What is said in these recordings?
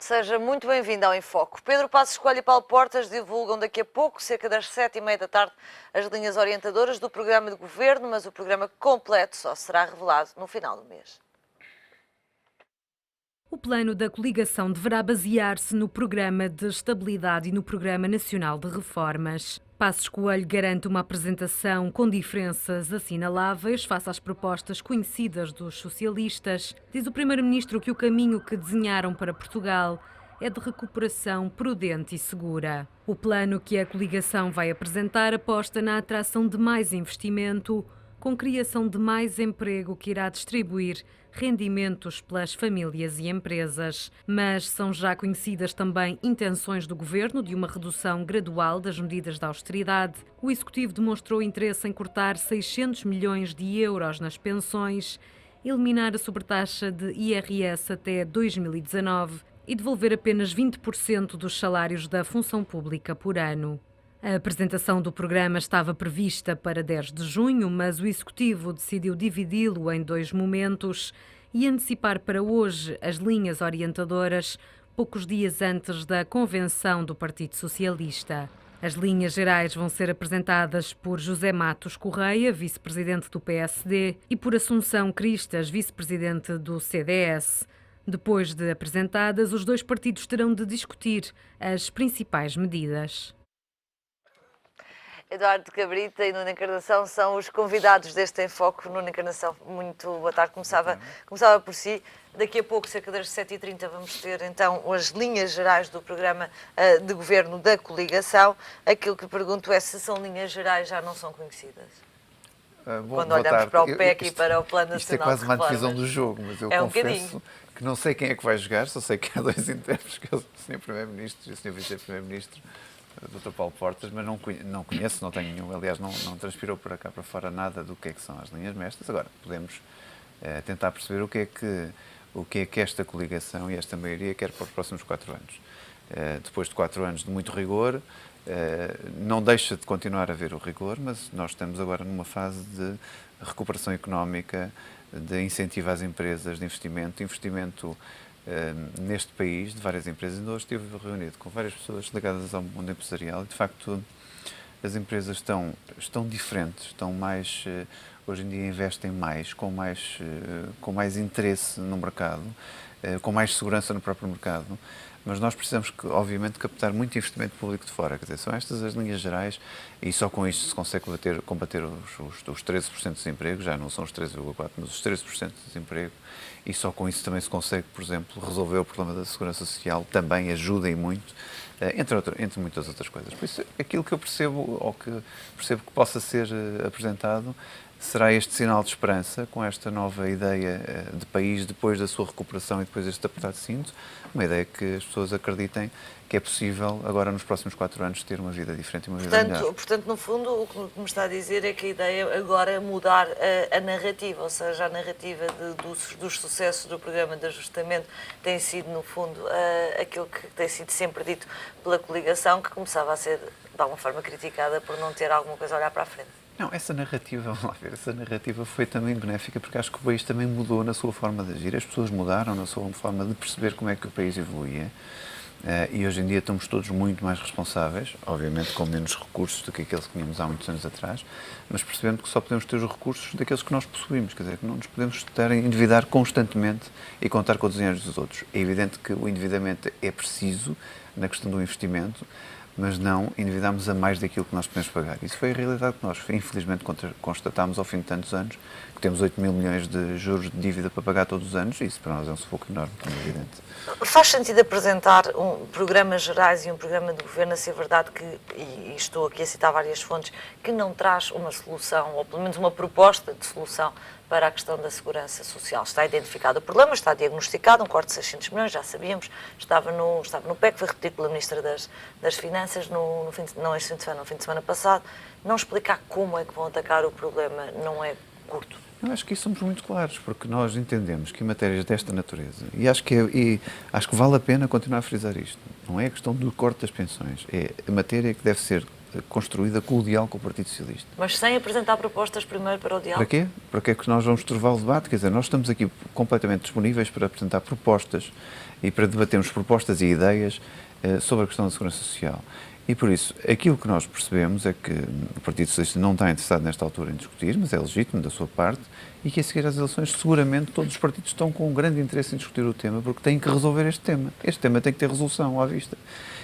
Seja muito bem-vindo ao Enfoque. Pedro Passos Coelho e Paulo Portas divulgam daqui a pouco, cerca das 7h30, as linhas orientadoras do programa de governo, mas o programa completo só será revelado no final do mês. O plano da coligação deverá basear-se no Programa de Estabilidade e no Programa Nacional de Reformas. Passos Coelho garante uma apresentação com diferenças assinaláveis face às propostas conhecidas dos socialistas. Diz o Primeiro-Ministro que o caminho que desenharam para Portugal é de recuperação prudente e segura. O plano que a coligação vai apresentar aposta na atração de mais investimento, com criação de mais emprego que irá distribuir rendimentos pelas famílias e empresas. Mas são já conhecidas também intenções do Governo de uma redução gradual das medidas de austeridade. O Executivo demonstrou interesse em cortar 600 milhões de euros nas pensões, eliminar a sobretaxa de IRS até 2019 e devolver apenas 20% dos salários da função pública por ano. A apresentação do programa estava prevista para 10 de junho, mas o Executivo decidiu dividi-lo em 2 momentos e antecipar para hoje as linhas orientadoras, poucos dias antes da convenção do Partido Socialista. As linhas gerais vão ser apresentadas por José Matos Correia, vice-presidente do PSD, e por Assunção Cristas, vice-presidente do CDS. Depois de apresentadas, os dois partidos terão de discutir as principais medidas. Eduardo Cabrita e Nuno Encarnação são os convidados deste Enfoque. Nuno Encarnação, muito boa tarde. Começava por si. Daqui a pouco, cerca das 7h30, vamos ter então as linhas gerais do programa de governo da coligação. Aquilo que pergunto é se são linhas gerais, já não são conhecidas. Quando olhamos para o PEC e para o Plano Nacional Isto é quase uma divisão do jogo, mas eu confesso que não sei quem é que vai jogar, só sei que há dois intérpretes, que é o Sr. Primeiro-Ministro e o Sr. Vice-Primeiro-Ministro, o Dr. Paulo Portas, mas não conheço, não tenho nenhum, aliás, não transpirou para cá para fora nada do que é que são as linhas mestras. Agora, podemos tentar perceber o que é que esta coligação e esta maioria quer para os próximos 4 anos. Depois de 4 anos de muito rigor, não deixa de continuar a haver o rigor, mas nós estamos agora numa fase de recuperação económica, de incentivo às empresas, de investimento neste país, de várias empresas. Ainda hoje estive reunido com várias pessoas ligadas ao mundo empresarial e, de facto, as empresas estão diferentes, estão mais, hoje em dia investem mais, com mais interesse no mercado, com mais segurança no próprio mercado. Mas nós precisamos, obviamente, captar muito investimento público de fora. Quer dizer, são estas as linhas gerais e só com isto se consegue combater os 13% de desemprego, já não são os 13,4%, mas os 13% de desemprego, e só com isso também se consegue, por exemplo, resolver o problema da segurança social, também ajuda e muito, entre muitas outras coisas. Por isso, aquilo que eu percebo, ou que percebo que possa ser apresentado, será este sinal de esperança, com esta nova ideia de país, depois da sua recuperação e depois deste apertado de cinto, uma ideia que as pessoas acreditem que é possível, agora nos próximos 4 anos, ter uma vida diferente e uma vida melhor. Portanto, no fundo, o que me está a dizer é que a ideia agora é mudar a narrativa, ou seja, a narrativa dos sucessos do programa de ajustamento tem sido, no fundo, aquilo que tem sido sempre dito pela coligação, que começava a ser, de alguma forma, criticada por não ter alguma coisa a olhar para a frente. Não, essa narrativa foi também benéfica, porque acho que o país também mudou na sua forma de agir. As pessoas mudaram na sua forma de perceber como é que o país evoluía. E hoje em dia estamos todos muito mais responsáveis, obviamente com menos recursos do que aqueles que tínhamos há muitos anos atrás, mas percebendo que só podemos ter os recursos daqueles que nós possuímos, quer dizer, que não nos podemos estar a endividar constantemente e contar com os dinheiros dos outros. É evidente que o endividamento é preciso na questão do investimento, mas não endividarmos a mais daquilo que nós podemos pagar. Isso foi a realidade que nós, infelizmente, constatámos ao fim de tantos anos, que temos 8 mil milhões de juros de dívida para pagar todos os anos, e isso para nós é um sufoco enorme, como é evidente. Faz sentido apresentar programas gerais e um programa de governo, a ser verdade que, e estou aqui a citar várias fontes, que não traz uma solução, ou pelo menos uma proposta de solução para a questão da segurança social. Está identificado o problema, está diagnosticado, um corte de 600 milhões, já sabíamos, estava no PEC, foi repetido pela Ministra das Finanças no fim de semana passado. Não explicar como é que vão atacar o problema não é curto. Eu acho que isso somos muito claros, porque nós entendemos que em matérias desta natureza, e acho que vale a pena continuar a frisar isto, não é a questão do corte das pensões, é a matéria que deve ser construída com o diálogo com o Partido Socialista. Mas sem apresentar propostas primeiro para o diálogo? Para quê? Para que é que nós vamos turvar o debate? Quer dizer, nós estamos aqui completamente disponíveis para apresentar propostas e para debatermos propostas e ideias sobre a questão da segurança social. E por isso, aquilo que nós percebemos é que o Partido Socialista não está interessado nesta altura em discutir, mas é legítimo da sua parte, e que a seguir às eleições, seguramente todos os partidos estão com um grande interesse em discutir o tema, porque têm que resolver este tema. Este tema tem que ter resolução à vista.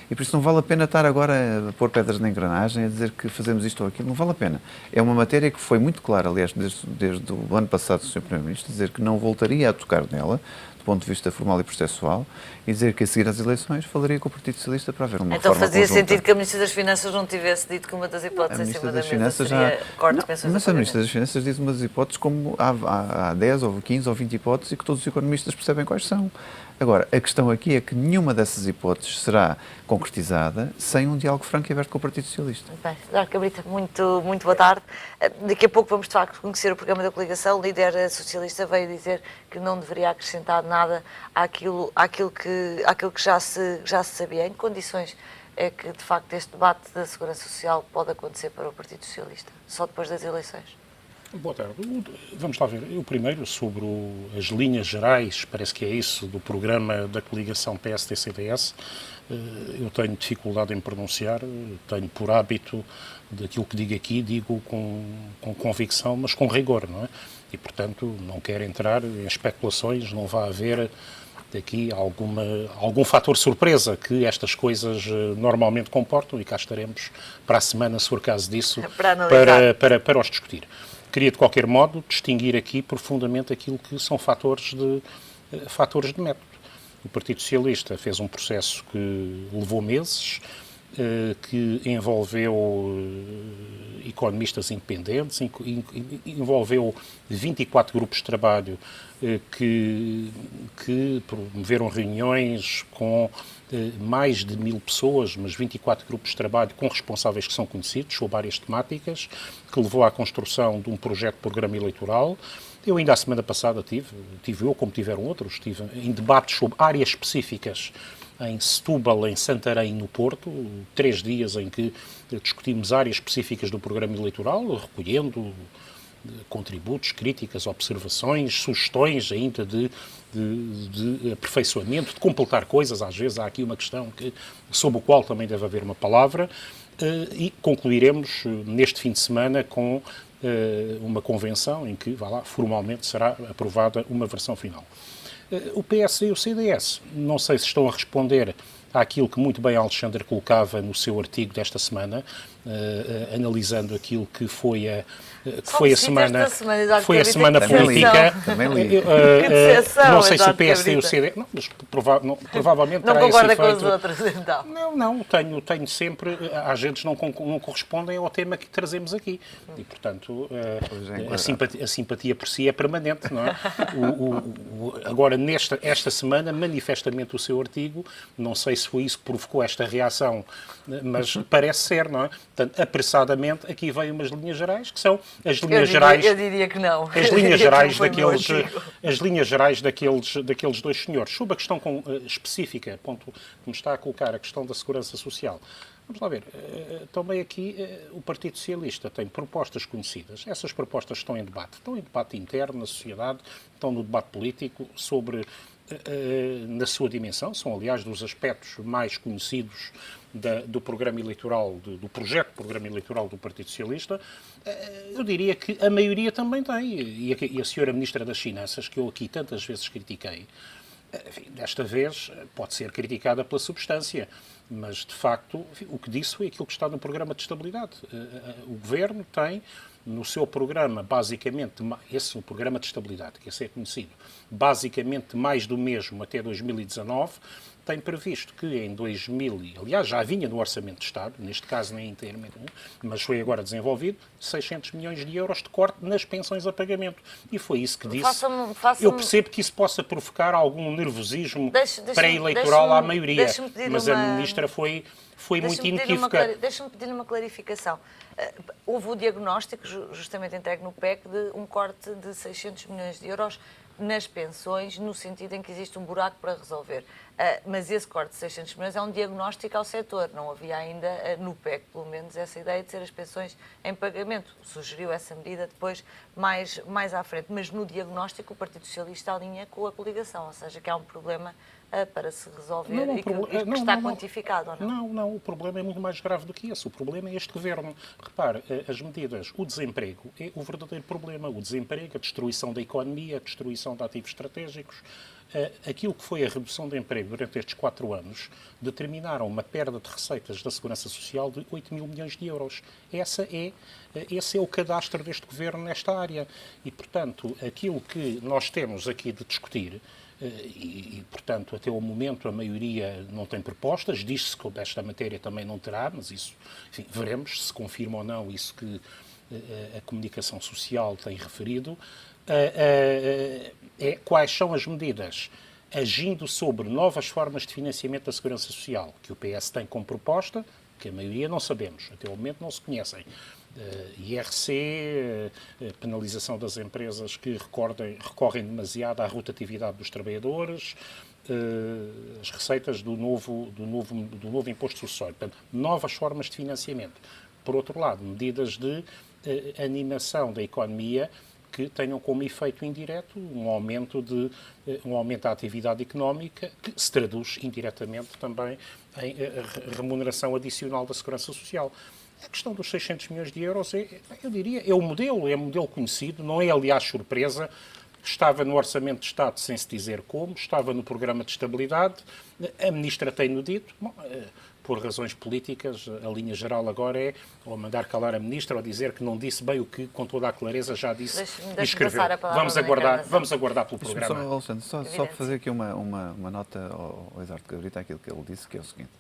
E por isso não vale a pena estar agora a pôr pedras na engrenagem, a dizer que fazemos isto ou aquilo, não vale a pena. É uma matéria que foi muito clara, aliás, desde o ano passado do Sr. Primeiro-Ministro, dizer que não voltaria a tocar nela, do ponto de vista formal e processual, e dizer que a seguir às eleições falaria com o Partido Socialista para haver uma então reforma fazia conjunta. Sentido que a Ministra das Finanças não tivesse dito que uma das hipóteses em cima da mesa seria corte de pensões. Mas a Ministra das Finanças diz umas hipóteses como há 10 ou 15 ou 20 hipóteses e que todos os economistas percebem quais são. Agora, a questão aqui é que nenhuma dessas hipóteses será concretizada sem um diálogo franco e aberto com o Partido Socialista. Bem, Eduardo Cabrita, muito boa tarde. Daqui a pouco vamos, de facto, conhecer o programa da coligação. O líder socialista veio dizer que não deveria acrescentar nada àquilo que já se sabia. Em que condições é que, de facto, este debate da segurança social pode acontecer para o Partido Socialista? Só depois das eleições? Boa tarde. Vamos lá ver. Eu primeiro, sobre as linhas gerais, parece que é isso, do programa da coligação PSD-CDS, eu tenho dificuldade em pronunciar, tenho por hábito, daquilo que digo aqui, digo com convicção, mas com rigor, não é? E, portanto, não quero entrar em especulações, não vai haver daqui algum fator surpresa que estas coisas normalmente comportam, e cá estaremos para a semana, se for caso disso, para os discutir. Queria, de qualquer modo, distinguir aqui profundamente aquilo que são fatores de método. O Partido Socialista fez um processo que levou meses, que envolveu economistas independentes, envolveu 24 grupos de trabalho que promoveram reuniões com mais de 1000 pessoas, mas 24 grupos de trabalho com responsáveis que são conhecidos sobre várias temáticas, que levou à construção de um projeto de programa eleitoral. Eu ainda a semana passada tive eu, como tiveram outros, estive em debates sobre áreas específicas em Setúbal, em Santarém, no Porto, 3 dias em que discutimos áreas específicas do programa eleitoral, recolhendo contributos, críticas, observações, sugestões ainda de aperfeiçoamento, de completar coisas. Às vezes há aqui uma questão sobre o qual também deve haver uma palavra, e concluiremos neste fim de semana com uma convenção em que, formalmente será aprovada uma versão final. O PS e o CDS, não sei se estão a responder àquilo que muito bem Alexandre colocava no seu artigo desta semana, analisando aquilo que foi a semana política. Não sei se o PSD e o CDS... Não, mas provavelmente não concorda com os outros, então? Não, tenho sempre... Às vezes não correspondem ao tema que trazemos aqui. E, portanto, a simpatia por si é permanente, não é? Agora, esta semana, manifestamente o seu artigo, não sei se foi isso que provocou esta reação, mas parece ser, não é? Portanto, apressadamente, aqui veio umas linhas gerais, que são as linhas gerais... Eu diria que não. As linhas gerais daqueles dois senhores. Sobre a questão específica, ponto que me está a colocar, a questão da segurança social. Vamos lá ver. Também aqui o Partido Socialista tem propostas conhecidas. Essas propostas estão em debate interno na sociedade, estão no debate político sobre... na sua dimensão, são aliás dos aspectos mais conhecidos do programa eleitoral, do projeto de programa eleitoral do Partido Socialista. Eu diria que a maioria também tem, e a senhora Ministra das Finanças, que eu aqui tantas vezes critiquei, enfim, desta vez pode ser criticada pela substância, mas de facto o que disse foi aquilo que está no programa de estabilidade. O Governo tem no seu programa, basicamente, esse é o programa de estabilidade, que esse é conhecido, basicamente mais do mesmo até 2019, tem previsto que em 2000, aliás já vinha no Orçamento de Estado, neste caso nem inteiramente, mas foi agora desenvolvido, 600 milhões de euros de corte nas pensões a pagamento. E foi isso que disse. Eu percebo que isso possa provocar algum nervosismo pré-eleitoral à maioria, mas a Ministra foi muito inequívoca. Deixa-me pedir-lhe uma clarificação. Houve o diagnóstico, justamente entregue no PEC, de um corte de 600 milhões de euros nas pensões, no sentido em que existe um buraco para resolver. Mas esse corte de 600 milhões é um diagnóstico ao setor. Não havia ainda, no PEC, pelo menos, essa ideia de ser as pensões em pagamento. Sugeriu essa medida depois, mais à frente. Mas no diagnóstico, o Partido Socialista alinha com a coligação, ou seja, que há um problema para se resolver e que está quantificado, ou não? Não, o problema é muito mais grave do que esse. O problema é este governo. Repare, as medidas, o desemprego é o verdadeiro problema. O desemprego, a destruição da economia, a destruição de ativos estratégicos. Aquilo que foi a redução de emprego durante estes 4 anos determinaram uma perda de receitas da Segurança Social de 8 mil milhões de euros. Esse é o cadastro deste governo nesta área. E, portanto, aquilo que nós temos aqui de discutir, portanto, até o momento a maioria não tem propostas, diz-se que esta matéria também não terá, mas isso, enfim, veremos se confirma ou não isso que a comunicação social tem referido. Quais são as medidas agindo sobre novas formas de financiamento da Segurança Social que o PS tem como proposta, que a maioria não sabemos, até o momento não se conhecem. IRC, penalização das empresas que recorrem demasiado à rotatividade dos trabalhadores, as receitas do novo imposto sucessório. Portanto, novas formas de financiamento. Por outro lado, medidas de animação da economia que tenham como efeito indireto um aumento da atividade económica, que se traduz indiretamente também em remuneração adicional da Segurança Social. A questão dos 600 milhões de euros, eu diria, é um modelo conhecido, não é, aliás, surpresa. Estava no Orçamento de Estado sem se dizer como, estava no Programa de Estabilidade, a Ministra tem-no dito. Bom, por razões políticas, a linha geral agora é ou mandar calar a Ministra ou dizer que não disse bem o que, com toda a clareza, já disse e escreveu. Vamos aguardar pelo programa. Só, Alexandre, só para fazer aqui uma nota ao Eduardo Cabrita, aquilo que ele disse, que é o seguinte.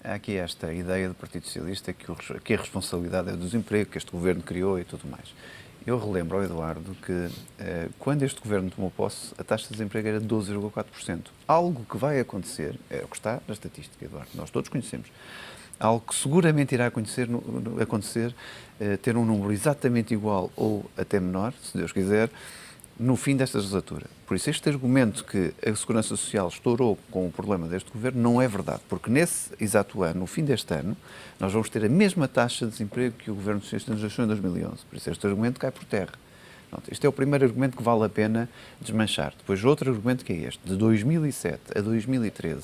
Há aqui esta ideia do Partido Socialista que a responsabilidade é do desemprego, que este governo criou e tudo mais. Eu relembro ao Eduardo que, quando este governo tomou posse, a taxa de desemprego era de 12,4%. Algo que vai acontecer, é o que está na estatística, Eduardo, nós todos conhecemos. Algo que seguramente irá acontecer, ter um número exatamente igual ou até menor, se Deus quiser, no fim desta legislatura. Por isso, este argumento que a Segurança Social estourou com o problema deste governo não é verdade, porque nesse exato ano, no fim deste ano, nós vamos ter a mesma taxa de desemprego que o Governo Socialista nos deixou em 2011. Por isso, este argumento cai por terra. Pronto, este é o primeiro argumento que vale a pena desmanchar. Depois, outro argumento que é este. De 2007 a 2013,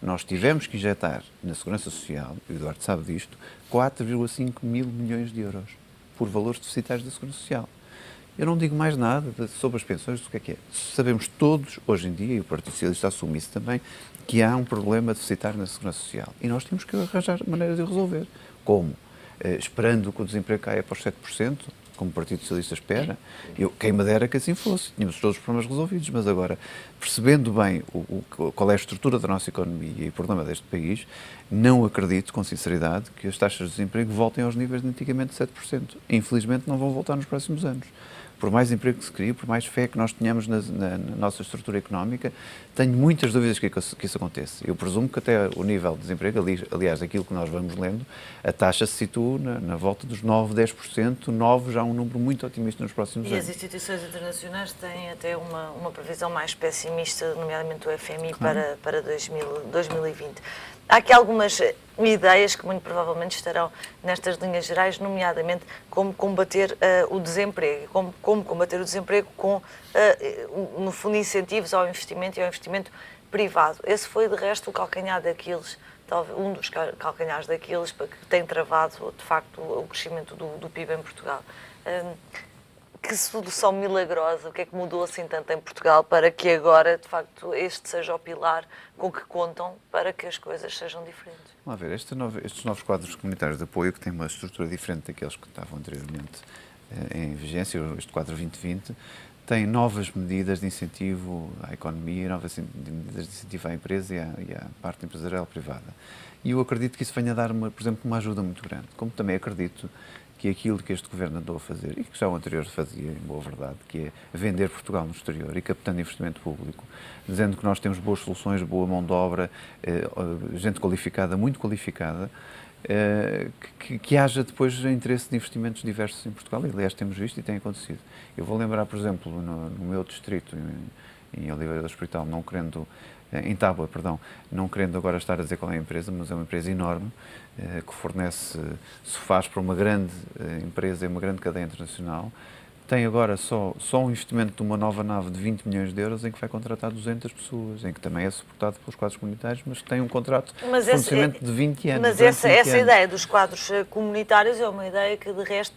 nós tivemos que injetar na Segurança Social, o Eduardo sabe disto, 4,5 mil milhões de euros por valores deficitários da Segurança Social. Eu não digo mais nada sobre as pensões, do que é. Sabemos todos, hoje em dia, e o Partido Socialista assume isso também, que há um problema deficitário na Segurança Social. E nós temos que arranjar maneiras de o resolver. Como? Esperando que o desemprego caia para os 7%, como o Partido Socialista espera. Quem me dera que assim fosse. Tínhamos todos os problemas resolvidos, mas agora, percebendo bem qual é a estrutura da nossa economia e o problema deste país, não acredito, com sinceridade, que as taxas de desemprego voltem aos níveis de antigamente 7%. Infelizmente, não vão voltar nos próximos anos. Por mais emprego que se crie, por mais fé que nós tenhamos na nossa estrutura económica, tenho muitas dúvidas que isso aconteça. Eu presumo que até o nível de desemprego, aliás, aquilo que nós vamos lendo, a taxa se situa na volta dos 9, 10%, 9 já é um número muito otimista nos próximos anos. E as instituições internacionais têm até uma previsão mais pessimista, nomeadamente o FMI, para 2020. Há aqui algumas ideias que muito provavelmente estarão nestas linhas gerais, nomeadamente como combater o desemprego, como combater o desemprego com, no fundo, incentivos ao investimento e ao investimento privado. Esse foi, de resto, o calcanhar daqueles, talvez um dos calcanhares daqueles que tem travado, de facto, o crescimento do PIB em Portugal. Que solução milagrosa, o que é que mudou assim tanto em Portugal para que agora, de facto, este seja o pilar com que contam para que as coisas sejam diferentes? Vamos ver, estes novos quadros comunitários de apoio, que têm uma estrutura diferente daqueles que estavam anteriormente em vigência, este quadro 2020, tem novas medidas de incentivo à economia, novas medidas de incentivo à empresa e à parte empresarial privada. E eu acredito que isso venha a dar, por exemplo, uma ajuda muito grande. Como também acredito que aquilo que este governo andou a fazer, e que já o anterior fazia, em boa verdade, que é vender Portugal no exterior e captando investimento público, dizendo que nós temos boas soluções, boa mão de obra, gente qualificada, muito qualificada, que haja depois interesse de investimentos diversos em Portugal. E, aliás, temos visto e tem acontecido. Eu vou lembrar, por exemplo, no meu distrito, em Oliveira do Hospital, em Tábua, perdão, não querendo agora estar a dizer qual é a empresa, mas é uma empresa enorme, que fornece sofás para uma grande empresa e uma grande cadeia internacional. Tem agora só um investimento de uma nova nave de 20 milhões de euros em que vai contratar 200 pessoas, em que também é suportado pelos quadros comunitários, mas que tem um contrato de funcionamento de 20 anos. Mas essa ideia dos quadros comunitários é uma ideia que, de resto,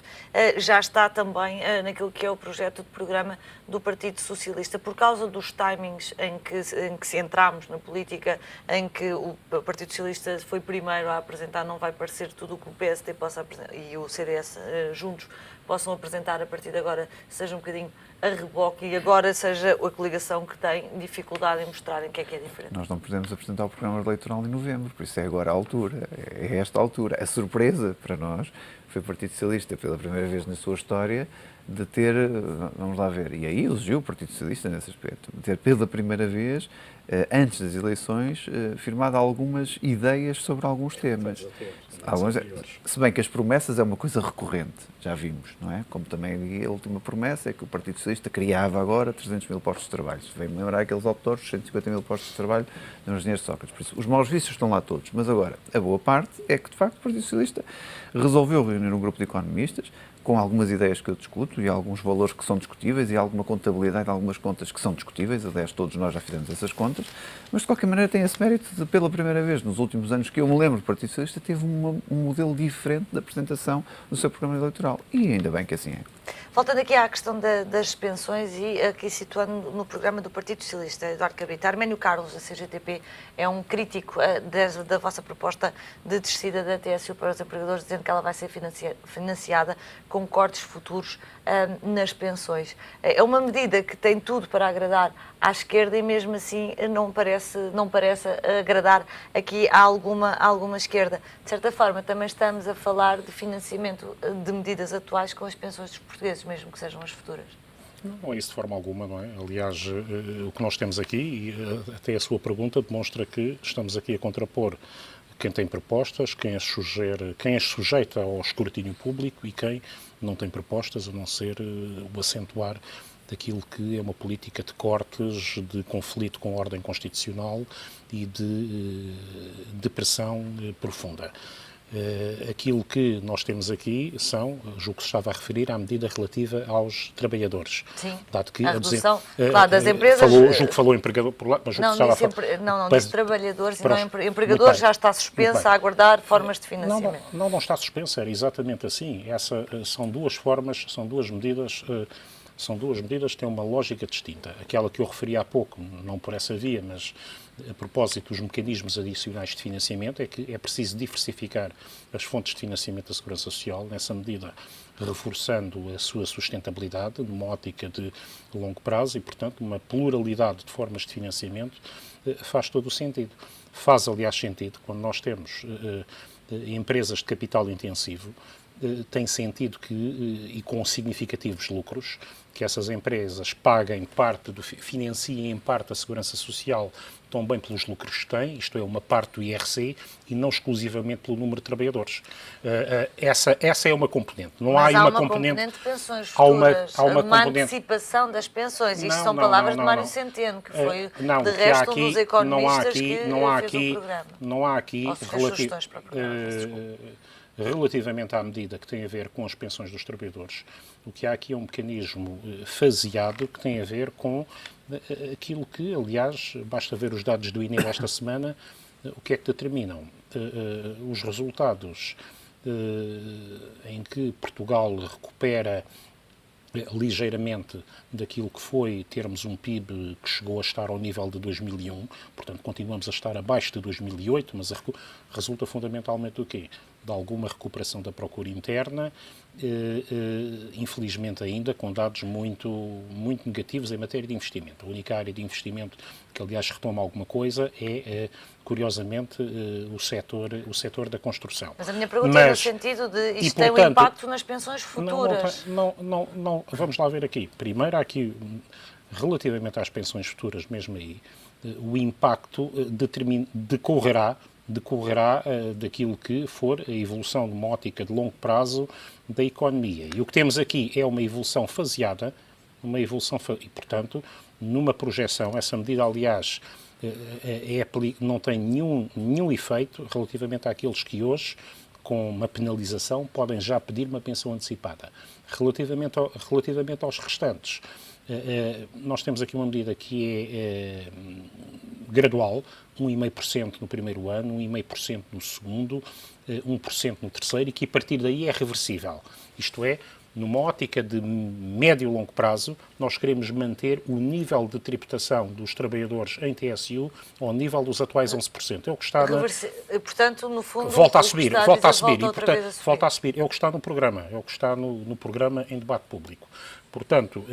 já está também naquilo que é o projeto de programa do Partido Socialista. Por causa dos timings em que se entramos na política, em que o Partido Socialista foi primeiro a apresentar, não vai parecer tudo o que o PSD possa apresentar, e o CDS juntos possam apresentar a partir de agora, seja um bocadinho a reboque e agora seja a coligação que tem dificuldade em mostrarem o que é diferente. Nós não podemos apresentar o programa eleitoral em novembro, por isso é agora a altura, é esta altura. A surpresa para nós foi o Partido Socialista, pela primeira vez na sua história, de ter, vamos lá ver, e aí elogiou o Partido Socialista nesse aspecto, de ter pela primeira vez, antes das eleições, firmado algumas ideias sobre alguns temas. Se bem que as promessas é uma coisa recorrente, já vimos, não é? Como também a última promessa é que o Partido Socialista criava agora 300 mil postos de trabalho. Vem-me lembrar aqueles autores, 150 mil postos de trabalho nos engenheiros de Sócrates. Por isso, os maus vícios estão lá todos, mas agora, a boa parte é que, de facto, o Partido Socialista resolveu reunir um grupo de economistas com algumas ideias que eu discuto e alguns valores que são discutíveis e alguma contabilidade, algumas contas que são discutíveis, aliás, todos nós já fizemos essas contas, mas de qualquer maneira tem esse mérito de, pela primeira vez nos últimos anos que eu me lembro, o Partido Socialista teve um modelo diferente de apresentação do seu programa eleitoral e ainda bem que assim é. Voltando aqui à questão das pensões e aqui situando no programa do Partido Socialista, Eduardo Cabrita, Arménio Carlos, da CGTP, é um crítico da vossa proposta de descida da TSU para os empregadores, dizendo que ela vai ser financiada com cortes futuros nas pensões. É uma medida que tem tudo para agradar à esquerda e mesmo assim não parece agradar aqui a alguma esquerda. De certa forma, também estamos a falar de financiamento de medidas atuais com as pensões dos portugueses, mesmo que sejam as futuras. Não é isso de forma alguma, não é? Aliás, o que nós temos aqui, e até a sua pergunta, demonstra que estamos aqui a contrapor quem tem propostas, quem as sujeita ao escrutínio público e quem não tem propostas, a não ser o acentuar daquilo que é uma política de cortes, de conflito com a ordem constitucional e de pressão profunda. Aquilo que nós temos aqui são, julgo que se estava a referir, à medida relativa aos trabalhadores. Sim, dado que, a redução das empresas... Julgo que falou empregador por lá, mas julgo que estava não, disse trabalhadores, e não empregadores, já está suspensa a aguardar formas de financiamento. Não está suspensa, era exatamente assim. São duas formas, são duas medidas que têm uma lógica distinta. Aquela que eu referi há pouco, não por essa via, mas a propósito dos mecanismos adicionais de financiamento, é que é preciso diversificar as fontes de financiamento da Segurança Social, nessa medida reforçando a sua sustentabilidade numa ótica de longo prazo e, portanto, uma pluralidade de formas de financiamento faz todo o sentido. Faz, aliás, sentido quando nós temos empresas de capital intensivo, tem sentido e com significativos lucros, que essas empresas financiem em parte a Segurança Social também pelos lucros que têm, isto é, uma parte do IRC, e não exclusivamente pelo número de trabalhadores. Essa é uma componente. Mas há uma componente de pensões futuras, uma antecipação das pensões. Isto são palavras de Mário Centeno, que foi, de resto, um dos economistas que fez o programa. Não há aqui relativamente à medida que tem a ver com as pensões dos trabalhadores, o que há aqui é um mecanismo faseado que tem a ver com aquilo que, aliás, basta ver os dados do INE esta semana, o que é que determinam. Os resultados em que Portugal recupera ligeiramente daquilo que foi termos um PIB que chegou a estar ao nível de 2001, portanto continuamos a estar abaixo de 2008, mas resulta fundamentalmente do quê? De alguma recuperação da procura interna, infelizmente ainda com dados muito, muito negativos em matéria de investimento. A única área de investimento que, aliás, retoma alguma coisa é, curiosamente, o setor da construção. Mas a minha pergunta é no sentido de isto tem um impacto nas pensões futuras. Não, vamos lá ver aqui. Primeiro, há aqui, relativamente às pensões futuras, mesmo aí, o impacto decorrerá decorrerá daquilo que for a evolução de uma ótica de longo prazo da economia. E o que temos aqui é uma evolução faseada, e, portanto, numa projeção, essa medida, aliás, não tem nenhum efeito relativamente àqueles que hoje, com uma penalização, podem já pedir uma pensão antecipada. Relativamente aos restantes, nós temos aqui uma medida que é gradual, 1,5% no primeiro ano, 1,5% no segundo, 1% no terceiro, e que a partir daí é reversível. Isto é, numa ótica de médio e longo prazo, nós queremos manter o nível de tributação dos trabalhadores em TSU ao nível dos atuais 11%. É o que está Portanto, no fundo, volta a subir. É o que está no programa, no programa em debate público. Portanto,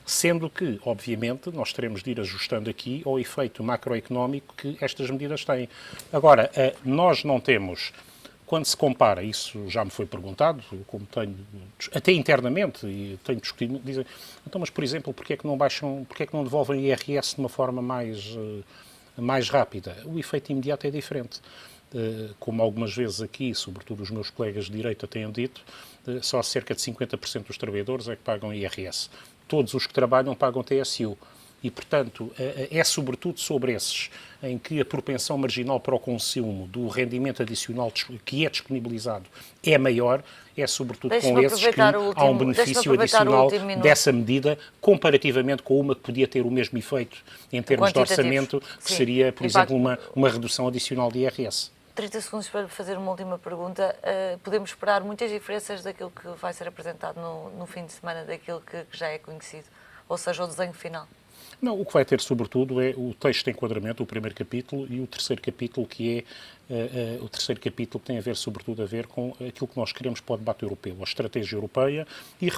sendo que, obviamente, nós teremos de ir ajustando aqui ao efeito macroeconómico que estas medidas têm. Agora, nós não temos... Quando se compara, isso já me foi perguntado, como tenho, até internamente, e tenho discutido, dizem, então, mas, por exemplo, porquê é que não devolvem IRS de uma forma mais rápida? O efeito imediato é diferente. Como algumas vezes aqui, sobretudo os meus colegas de direita têm dito, só cerca de 50% dos trabalhadores é que pagam IRS. Todos os que trabalham pagam TSU. E, portanto, é sobretudo sobre esses em que a propensão marginal para o consumo do rendimento adicional que é disponibilizado é maior, é sobretudo com esses que há um benefício adicional dessa medida, comparativamente com uma que podia ter o mesmo efeito em termos de orçamento, que seria, por exemplo, uma redução adicional de IRS. 30 segundos para fazer uma última pergunta. Podemos esperar muitas diferenças daquilo que vai ser apresentado no fim de semana, daquilo que já é conhecido, ou seja, o desenho final? Não, o que vai ter, sobretudo, é o texto de enquadramento, o primeiro capítulo, e o terceiro capítulo, que tem a ver, sobretudo, com aquilo que nós queremos para o debate europeu, a estratégia europeia, e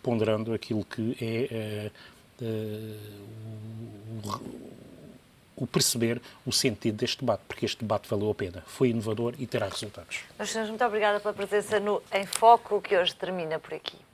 ponderando aquilo que é o perceber o sentido deste debate, porque este debate valeu a pena, foi inovador e terá resultados. Meus senhores, muito obrigada pela presença no Em Foco, que hoje termina por aqui.